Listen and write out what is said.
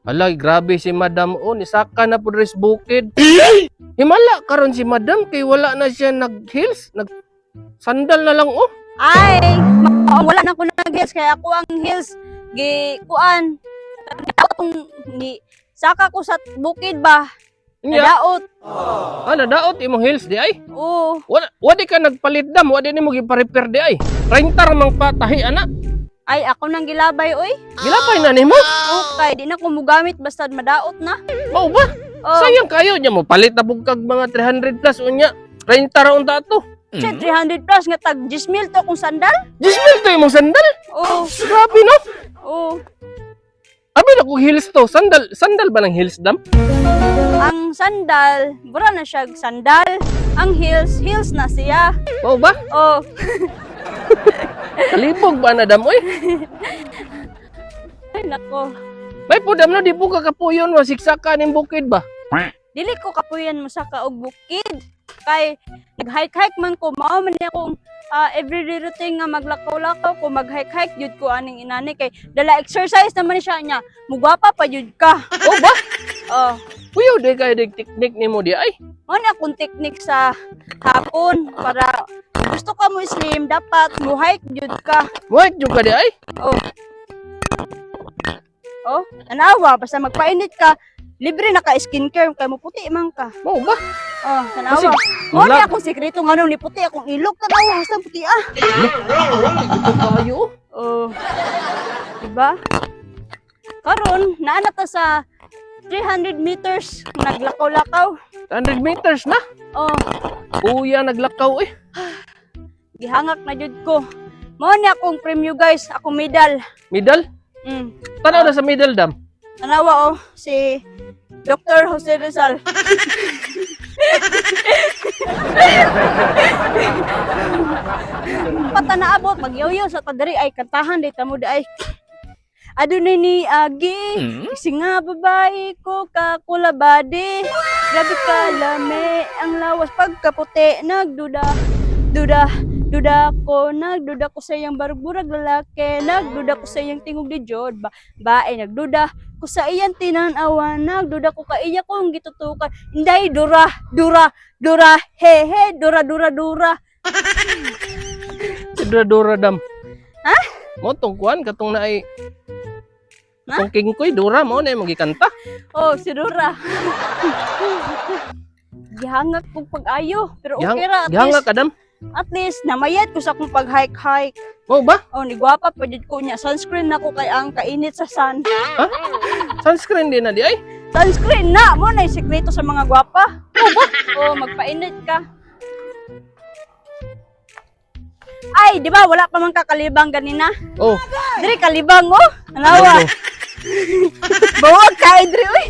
Alay, grabe si Madam o, nisaka na po res bukid. Himala karon si Madam kay wala na siya nag-heels, nag-sandal na lang o. Ay, wala na ko nag-heels kaya ako ang heels kuan. Ni saka ko sa bukid ba? Nya, Nadaot. nadaot imong heels di ay. Oo. Wadi ka nagpalit dam, wadi nimo gi-repair di ay. 30 ramang patahi ana. Ay, ako nang gilabay oy. Gilapay na nimo. Okay, di na ko mugamit basta madaot na. Mao ba? Oh, Sayang kayo nya mo palit na pug kag mga 300 plus unya. 30 raon ta to. 300 plus nga tag 10,000 to kung sandal. 10,000 to imong sandal. Oo. Grabe no. Oo. Abi na kung heels to. Sandal ba ng heels dam? Ang sandal, bura na siya sandal. Ang heels na siya. Mao ba? Oh, Kalibog ba na dam oy? ay nako. May po dam no di po ka kapuyon wa siksaka ning bukid ba? Dili ko kapuyan mo sa kaog bukid. Kay nag-hike man ko, mao man niya akong everyday routine nga maglakaw-lakaw ko, mag-hike jud ko aning inani kay dala exercise naman siya niya. Mugwapa pa jud ka. Oh ba? Oh, Kuya, di kayo dig technique nimo di ay. mao na akong technique sa hapon para gusto ka mo slim dapat mo hike jud ka. What jud ka di ay? Oh. Oh, tanawa basta magpainit ka, libre na ka skincare kay mo puti man ka. Mao ba? Oh, tanawa. Kasi, Mo wala- ni akong sekreto nganong ni puti akong ilok tanawa basta puti ah. Ito kayo. Oh. Diba? Karon naana ta sa 300 meters naglakaw-lakaw. 100 meters na. Oh, Kuya naglakaw eh. gihangak na jud ko. Mao ni akong premyo guys, akong medal. Medal? Tanaw na sa medal dam. Tanawa oh, si Dr. Jose Rizal. Pata naabot, magyaw-yaw sa tadari ay kantahan day tamo ay. Adunay ni Agi, kasi nga babae ko kakulabadi. Grabe ka lame, ang lawas pagkaputi, nagduda ko sa iyang barugburag lalaki, nagduda ko sa iyang tingog di jod, bae nagduda ko sa iyang tinanawan, nagduda ko kaiya kong gitutukan, inday dura, he, dura. Si Dora dam. Ha? Mo tong kuan katong naay. Ha? Tong king koy Dora mo na magikanta. Oh, si Dura. Gihangak kong pag-ayo, pero okay ra, Gihanga ka dam. at least namayad ko sa akong pag-hike. Mo ba? Oh, ni gwapa pa jud ko niya. Sunscreen na ko kay ang kainit sa sun. Ha? Sunscreen din na di ay. Sunscreen na mo na yung sekreto sa mga gwapa. Oh, magpainit ka. Ay, di ba wala pa man kakalibang ganina? Oh. Diri kalibang oh. Anawa. Bawag ka, Idri, uy.